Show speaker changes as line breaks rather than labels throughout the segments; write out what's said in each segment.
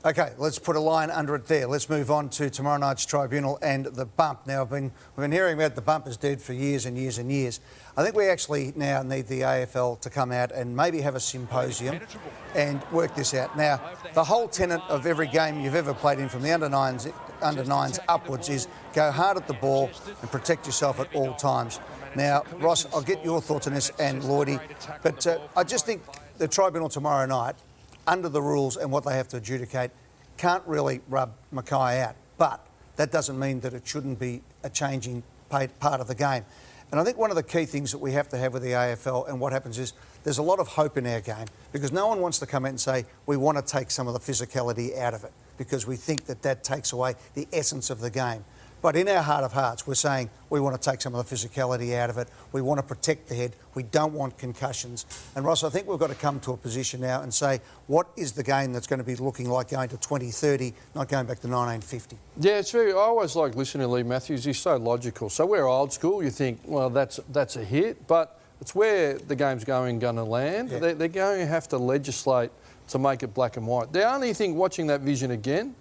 Okay, let's put a line under it there. Let's move on to tomorrow night's tribunal and the bump. Now, we've been hearing about the bump is dead for years and years and years. I think we actually now need the AFL to come out and maybe have a symposium and work this out. Now, the whole tenet of every game you've ever played in, from the under nines upwards, is go hard at the ball and protect yourself at all times. Now, Ross, I'll get your thoughts on this, and Lloydie, but I just think the tribunal tomorrow night, under the rules and what they have to adjudicate, can't really rub Mackay out. But that doesn't mean that it shouldn't be a changing part of the game. And I think one of the key things that we have to have with the AFL and what happens is there's a lot of hope in our game, because no one wants to come out and say we want to take some of the physicality out of it, because we think that that takes away the essence of the game. But in our heart of hearts, we're saying we want to take some of the physicality out of it. We want to protect the head. We don't want concussions. And Ross, I think we've got to come to a position now and say, what is the game that's going to be looking like going to 2030, not going back to 1950?
Yeah, it's very. I always like listening to Lee Matthews. He's so logical. So we're old school. You think, well, that's a hit, but it's where the game's going to land. Yeah. They're going to have to legislate to make it black and white. The only thing, watching that vision again,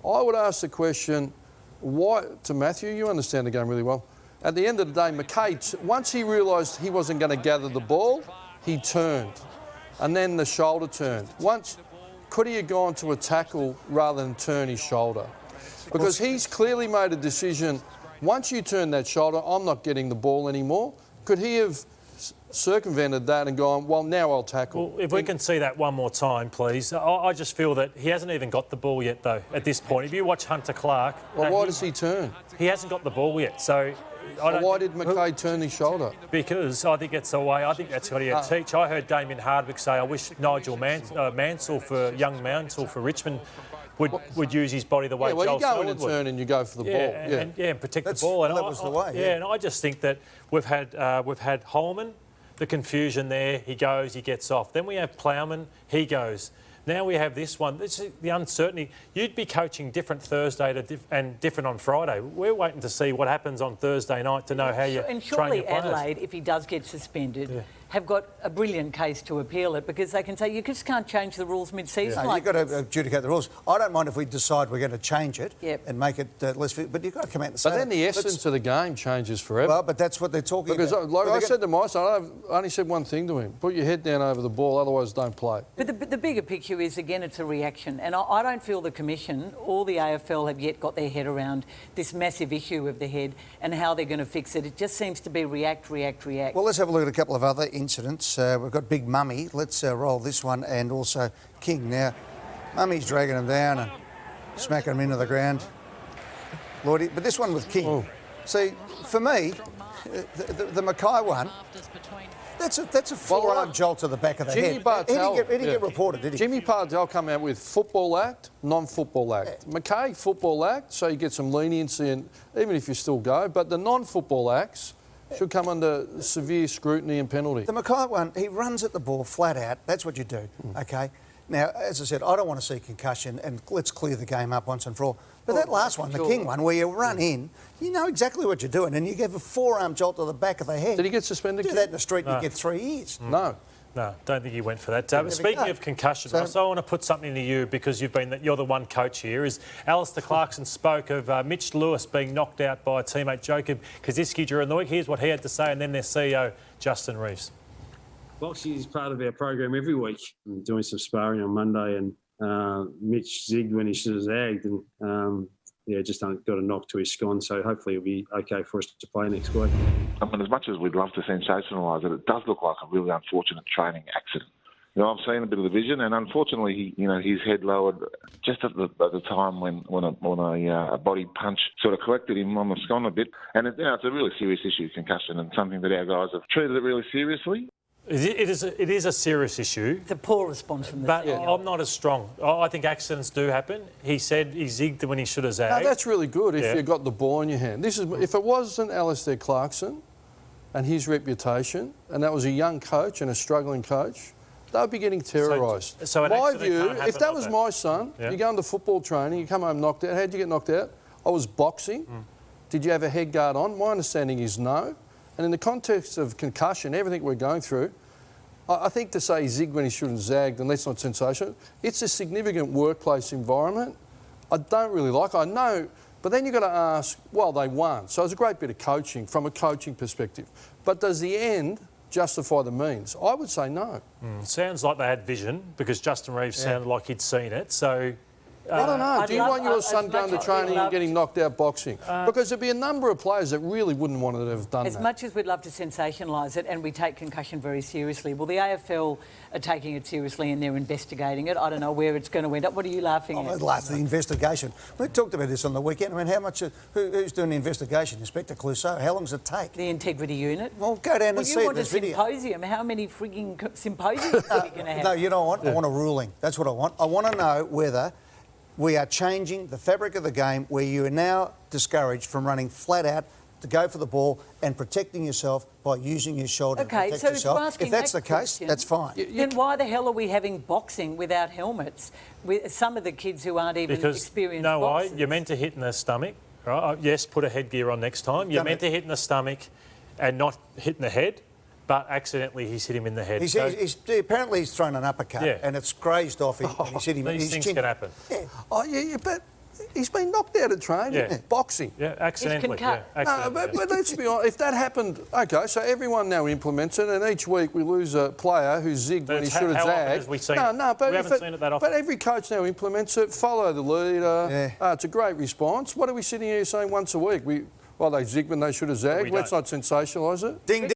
I would ask the question, why, to Matthew, you understand the game really well. At the end of the day, Mackay, once he realised he wasn't going to gather the ball, he turned. And then the shoulder turned. Could he have gone to a tackle rather than turn his shoulder? Because he's clearly made a decision, once you turn that shoulder, I'm not getting the ball anymore. Could he have circumvented that and gone, well, now I'll tackle?
Well, if we can see that one more time, please. I just feel that he hasn't even got the ball yet, though, at this point. If you watch Hunter Clark...
Well, why does he turn?
He hasn't got the ball yet, so...
Why did Mackay turn his shoulder?
Because I think it's the way. I think that's what he had to teach. I heard Damien Hardwick say, I wish Nigel Mansell for Richmond would use his body the way Joel
Selwood would.
Well, you
go in and turn and you go for the ball.
And protect the ball. And
that was the way.
And I just think that we've had Holman, the confusion there. He goes, he gets off. Then we have Plowman, he goes. Now we have this one. This is the uncertainty. You'd be coaching different Thursday and different on Friday. We're waiting to see what happens on Thursday night to know how you train your players.
And surely Adelaide, if he does get suspended, have got a brilliant case to appeal it, because they can say you just can't change the rules mid-season.
No, you've got to adjudicate the rules. I don't mind if we decide we're going to change it and make it less fit, but you've got to come out and say
But then the essence of the game changes forever.
Well, but that's what they're talking about.
Because like I said to my son, I only said one thing to him: put your head down over the ball, otherwise don't play.
But the bigger picture is, again, it's a reaction. And I don't feel the Commission or the AFL have yet got their head around this massive issue of the head and how they're going to fix it. It just seems to be react.
Well, let's have a look at a couple of other incidents. We've got Big Mummy. Let's roll this one, and also King. Now, Mummy's dragging him down and smacking him into the ground. Lordy, but this one with King. Oh. See, for me, the Mackay one, that's a forearm jolt to the back of the head.
Bartel,
he didn't get reported, did he?
Jimmy Bartel come out with football act, non-football act. Mackay, football act, so you get some leniency, and even if you still go. But the non-football acts should come under severe scrutiny and penalty.
The Mackay one, he runs at the ball flat out. That's what you do, okay? Now, as I said, I don't want to see concussion, and let's clear the game up once and for all. But that last one, the King one, where you run in, you know exactly what you're doing, and you give a forearm jolt to the back of the head.
Did he get suspended?
Do that in the street and you get 3 years.
No.
No, don't think he went for that. Speaking of concussion, Ross, I want to put something to you, because you're the one coach here. Is Alistair Clarkson spoke of Mitch Lewis being knocked out by teammate Jacob Kaczynski during the week. Here's what he had to say, and then their CEO, Justin Reeves.
Boxing is part of our program every week. I'm doing some sparring on Monday, and Mitch zigged when he should have zagged, and just got a knock to his scon, so hopefully it'll be okay for us to play next week.
I mean, as much as we'd love to sensationalise it, it does look like a really unfortunate training accident. You know, I've seen a bit of the vision, and unfortunately, his head lowered just at the time when a body punch sort of collected him on the scon a bit. And it's a really serious issue, concussion, and something that our guys have treated it really seriously.
It is a serious issue.
It's a poor response from the
But I'm not as strong. I think accidents do happen. He said he zigged when he should have zagged.
No, that's really good if you got the ball in your hand. If it wasn't Alistair Clarkson and his reputation, and that was a young coach and a struggling coach, they'd be getting terrorised.
So
my view, if that was my son, you go into football training, you come home knocked out. How'd you get knocked out? I was boxing. Did you have a head guard on? My understanding is no. And in the context of concussion, everything we're going through, I think to say he zigged when he shouldn't zagged, and that's not sensational. It's a significant workplace environment. I don't really like. I know, but then you've got to ask. Well, they won, so it was a great bit of coaching from a coaching perspective. But does the end justify the means? I would say no.
Sounds like they had vision because Justin Reeves sounded like he'd seen it. So
I don't know.
I'd
Do you
love-
want your
as
son going to
much as
training
we'd
and
love
getting knocked out boxing? Because there'd be a number of players that really wouldn't want to have done
As
that.
much as we'd love to sensationalise it, and we take concussion very seriously, well, the AFL are taking it seriously and they're investigating it. I don't know where it's going to end up. What are you laughing at?
Last the investigation. We talked about this on the weekend. I mean, how much? Who's doing the investigation? Inspector Clouseau. How long does it take?
The integrity unit.
Well, go down
Well,
and
you
see
want a
this video.
symposium. How many frigging symposiums are we going to have?
No, you know what? I want a ruling. That's what I want. I want to know whether we are changing the fabric of the game where you are now discouraged from running flat out to go for the ball and protecting yourself by using your shoulder to
Okay,
protect
so if
yourself.
you're asking
If that's
that
the case,
question,
that's fine.
Then why the hell are we having boxing without helmets with some of the kids who aren't even
because
experienced
no,
boxers?
you're meant to hit in the stomach, right? Yes, put a headgear on next time. You're
Done
meant
it.
to hit in the stomach and not hit in the head, but accidentally he's hit him in the head. So
Apparently he's thrown an uppercut
Yeah.
and it's grazed off him and he's hit him in
these
his
things
chin.
can happen.
Oh, yeah, but he's been knocked out of training.
Yeah.
Boxing.
Yeah, accidentally.
concussed.
Yeah,
No,
accidentally.
but let's be honest, if that happened, OK, so everyone now implements it, and each week we lose a player who zigged when he
it's
should have
how often
zagged.
have we seen
no,
it?
no, but
We
if
haven't seen it that often.
But every coach now implements it, follow the leader.
Yeah.
It's a great response. What are we sitting here saying once a week? Well, they zigged when they should have zagged.
we
Let's
don't.
not sensationalise it.
Ding, ding.